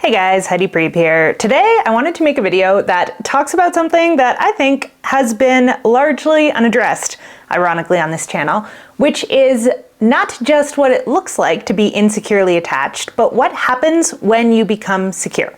Hey guys, Heidi Preep here. Today I wanted to make a video that talks about something that I think has been largely unaddressed, ironically, on this channel, which is not just what it looks like to be insecurely attached, but what happens when you become secure.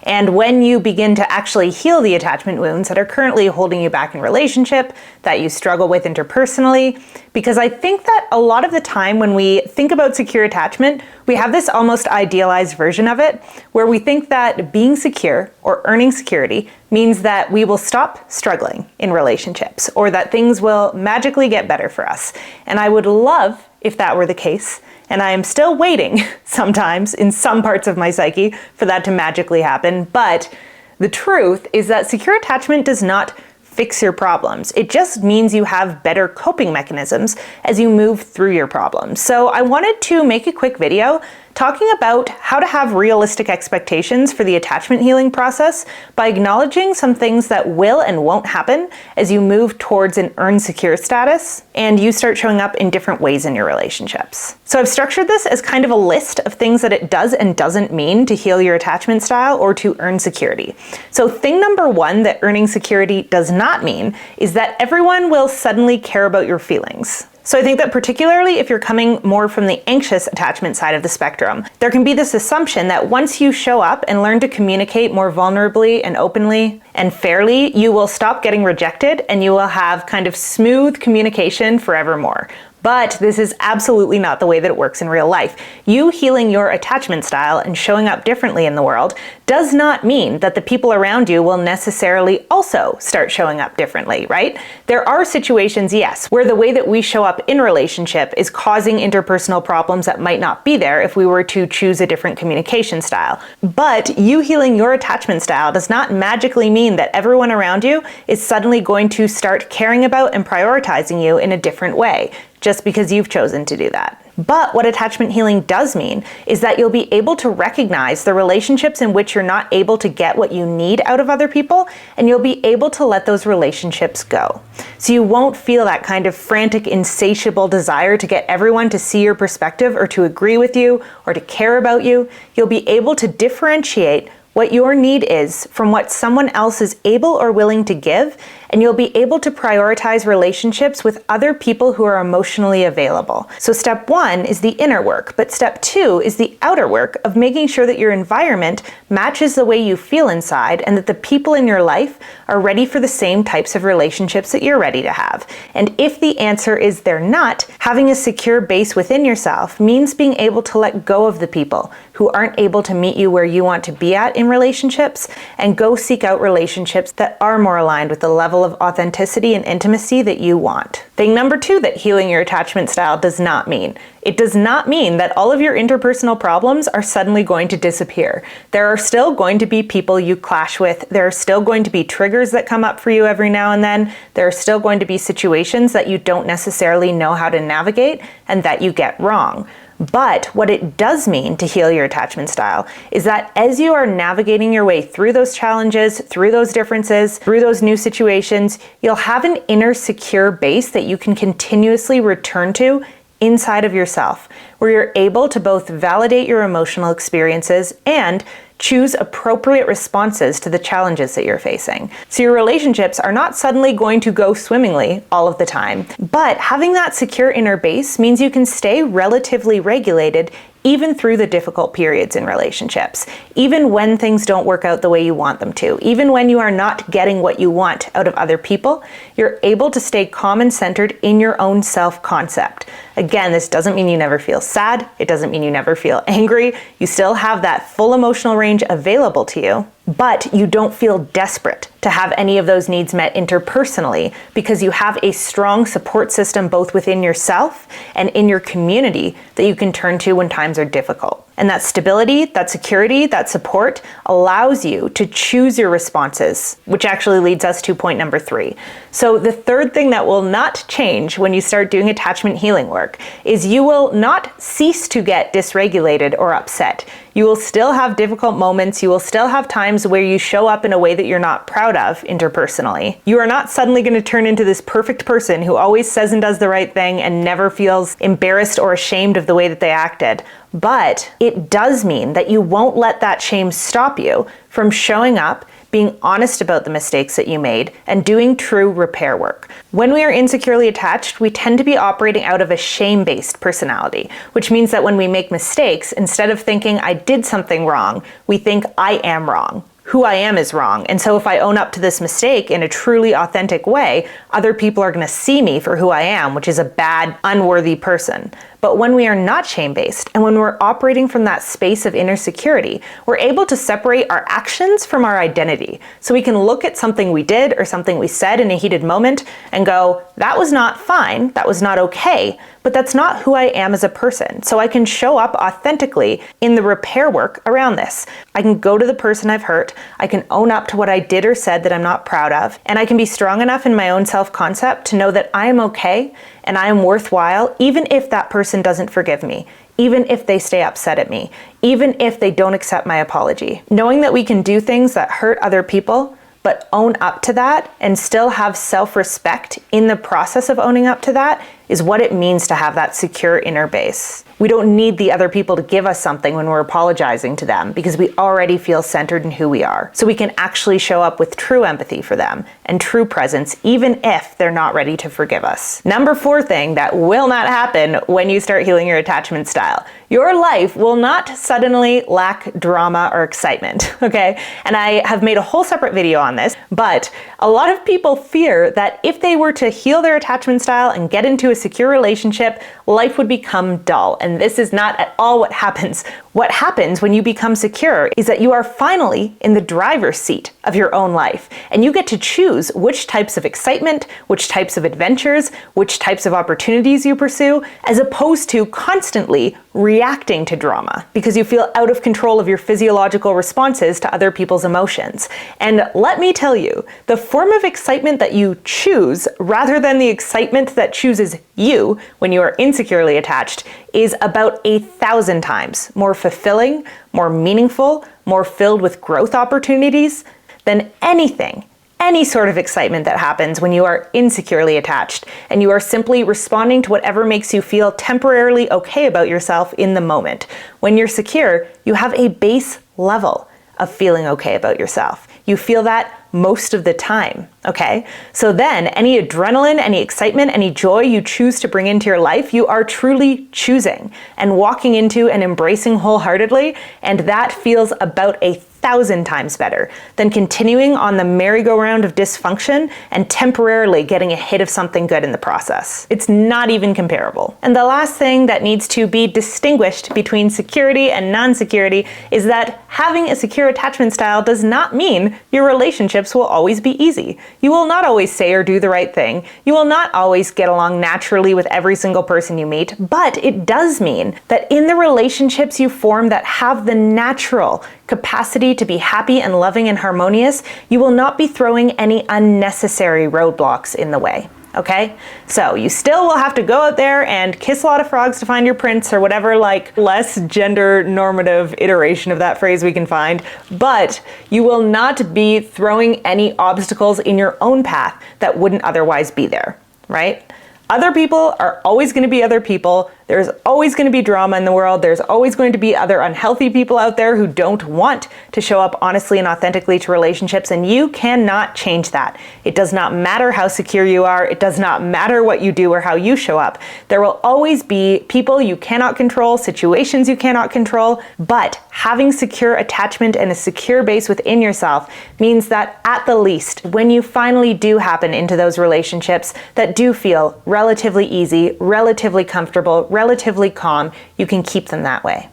And when you begin to actually heal the attachment wounds that are currently holding you back in relationship, that you struggle with interpersonally. Because I think that a lot of the time when we think about secure attachment, we have this almost idealized version of it, where we think that being secure or earning security means that we will stop struggling in relationships, or that things will magically get better for us. And I would love if that were the case. And I am still waiting sometimes in some parts of my psyche for that to magically happen. But the truth is that secure attachment does not fix your problems. It just means you have better coping mechanisms as you move through your problems. So I wanted to make a quick video talking about how to have realistic expectations for the attachment healing process by acknowledging some things that will and won't happen as you move towards an earned secure status and you start showing up in different ways in your relationships. So I've structured this as kind of a list of things that it does and doesn't mean to heal your attachment style or to earn security. So thing number one that earning security does not mean is that everyone will suddenly care about your feelings. So I think that particularly if you're coming more from the anxious attachment side of the spectrum, there can be this assumption that once you show up and learn to communicate more vulnerably and openly and fairly, you will stop getting rejected and you will have kind of smooth communication forevermore. But this is absolutely not the way that it works in real life. You healing your attachment style and showing up differently in the world does not mean that the people around you will necessarily also start showing up differently, right? There are situations, yes, where the way that we show up in relationship is causing interpersonal problems that might not be there if we were to choose a different communication style. But you healing your attachment style does not magically mean that everyone around you is suddenly going to start caring about and prioritizing you in a different way, just because you've chosen to do that. But what attachment healing does mean is that you'll be able to recognize the relationships in which you're not able to get what you need out of other people, and you'll be able to let those relationships go. So you won't feel that kind of frantic, insatiable desire to get everyone to see your perspective or to agree with you or to care about you. You'll be able to differentiate what your need is from what someone else is able or willing to give, and you'll be able to prioritize relationships with other people who are emotionally available. So step one is the inner work, but step two is the outer work of making sure that your environment matches the way you feel inside and that the people in your life are ready for the same types of relationships that you're ready to have. And if the answer is they're not, having a secure base within yourself means being able to let go of the people who aren't able to meet you where you want to be at in relationships and go seek out relationships that are more aligned with the level of authenticity and intimacy that you want. Thing number two that healing your attachment style does not mean. It does not mean that all of your interpersonal problems are suddenly going to disappear. There are still going to be people you clash with. There are still going to be triggers that come up for you every now and then. There are still going to be situations that you don't necessarily know how to navigate and that you get wrong. But what it does mean to heal your attachment style is that as you are navigating your way through those challenges, through those differences, through those new situations, you'll have an inner secure base that you can continuously return to inside of yourself, where you're able to both validate your emotional experiences and choose appropriate responses to the challenges that you're facing. So your relationships are not suddenly going to go swimmingly all of the time, but having that secure inner base means you can stay relatively regulated even through the difficult periods in relationships, even when things don't work out the way you want them to, even when you are not getting what you want out of other people, you're able to stay calm and centered in your own self-concept. Again, this doesn't mean you never feel sad. It doesn't mean you never feel angry. You still have that full emotional range available to you, but you don't feel desperate to have any of those needs met interpersonally because you have a strong support system both within yourself and in your community that you can turn to when times are difficult. And that stability, that security, that support allows you to choose your responses, which actually leads us to point number three. So the third thing that will not change when you start doing attachment healing work is you will not cease to get dysregulated or upset. You will still have difficult moments. You will still have times where you show up in a way that you're not proud of interpersonally. You are not suddenly going to turn into this perfect person who always says and does the right thing and never feels embarrassed or ashamed of the way that they acted. But it does mean that you won't let that shame stop you from showing up, being honest about the mistakes that you made, and doing true repair work. When we are insecurely attached, we tend to be operating out of a shame-based personality, which means that when we make mistakes, instead of thinking I did something wrong, we think I am wrong. Who I am is wrong. And so if I own up to this mistake in a truly authentic way, other people are going to see me for who I am, which is a bad, unworthy person. But when we are not shame-based, and when we're operating from that space of inner security, we're able to separate our actions from our identity. So we can look at something we did or something we said in a heated moment and go, that was not fine, that was not okay, but that's not who I am as a person. So I can show up authentically in the repair work around this. I can go to the person I've hurt, I can own up to what I did or said that I'm not proud of, and I can be strong enough in my own self-concept to know that I am okay and I am worthwhile, even if that person doesn't forgive me, even if they stay upset at me, even if they don't accept my apology. Knowing that we can do things that hurt other people, but own up to that and still have self-respect in the process of owning up to that is what it means to have that secure inner base. We don't need the other people to give us something when we're apologizing to them because we already feel centered in who we are. So we can actually show up with true empathy for them and true presence, even if they're not ready to forgive us. Number 4 thing that will not happen when you start healing your attachment style. Your life will not suddenly lack drama or excitement, okay? And I have made a whole separate video on this, but a lot of people fear that if they were to heal their attachment style and get into a secure relationship, life would become dull. And this is not at all what happens. What happens when you become secure is that you are finally in the driver's seat of your own life. And you get to choose which types of excitement, which types of adventures, which types of opportunities you pursue, as opposed to constantly reacting to drama because you feel out of control of your physiological responses to other people's emotions. And let me tell you, the form of excitement that you choose rather than the excitement that chooses you when you are insecurely attached is about 1,000 times more fulfilling, more meaningful, more filled with growth opportunities than any sort of excitement that happens when you are insecurely attached and you are simply responding to whatever makes you feel temporarily okay about yourself in the moment. When you're secure, you have a base level of feeling okay about yourself. You feel that most of the time, okay? So then any adrenaline, any excitement, any joy you choose to bring into your life, you are truly choosing and walking into and embracing wholeheartedly, and that feels about 1,000 times better than continuing on the merry-go-round of dysfunction and temporarily getting a hit of something good in the process. It's not even comparable. And the last thing that needs to be distinguished between security and non-security is that having a secure attachment style does not mean your relationships will always be easy. You will not always say or do the right thing. You will not always get along naturally with every single person you meet, but it does mean that in the relationships you form that have the natural capacity to be happy and loving and harmonious, you will not be throwing any unnecessary roadblocks in the way. Okay? So you still will have to go out there and kiss a lot of frogs to find your prince or whatever like less gender normative iteration of that phrase we can find, but you will not be throwing any obstacles in your own path that wouldn't otherwise be there, right? Other people are always going to be other people. There's always going to be drama in the world. There's always going to be other unhealthy people out there who don't want to show up honestly and authentically to relationships, and you cannot change that. It does not matter how secure you are. It does not matter what you do or how you show up. There will always be people you cannot control, situations you cannot control, but having secure attachment and a secure base within yourself means that at the least, when you finally do happen into those relationships that do feel relatively easy, relatively comfortable, relatively calm, you can keep them that way,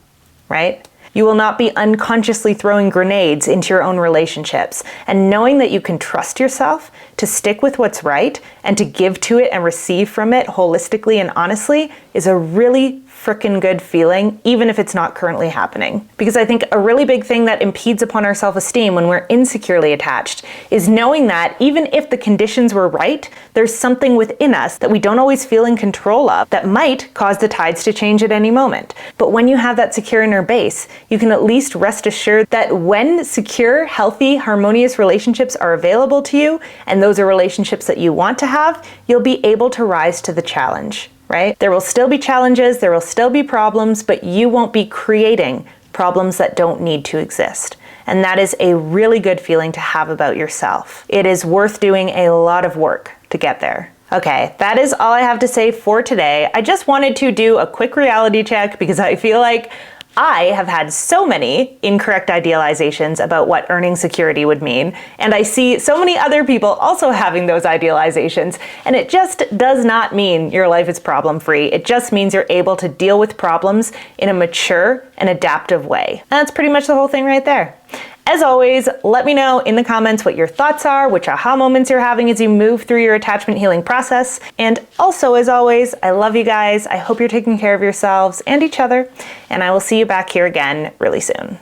right? You will not be unconsciously throwing grenades into your own relationships. And knowing that you can trust yourself to stick with what's right and to give to it and receive from it holistically and honestly is a really frickin' good feeling, even if it's not currently happening. Because I think a really big thing that impedes upon our self-esteem when we're insecurely attached is knowing that even if the conditions were right, there's something within us that we don't always feel in control of that might cause the tides to change at any moment. But when you have that secure inner base, you can at least rest assured that when secure, healthy, harmonious relationships are available to you, and those are relationships that you want to have, you'll be able to rise to the challenge. Right? There will still be challenges, there will still be problems, but you won't be creating problems that don't need to exist. And that is a really good feeling to have about yourself. It is worth doing a lot of work to get there. Okay, that is all I have to say for today. I just wanted to do a quick reality check because I feel like I have had so many incorrect idealizations about what earning security would mean, and I see so many other people also having those idealizations, and it just does not mean your life is problem-free. It just means you're able to deal with problems in a mature and adaptive way. And that's pretty much the whole thing right there. As always, let me know in the comments what your thoughts are, which aha moments you're having as you move through your attachment healing process. And also, as always, I love you guys. I hope you're taking care of yourselves and each other, and I will see you back here again really soon.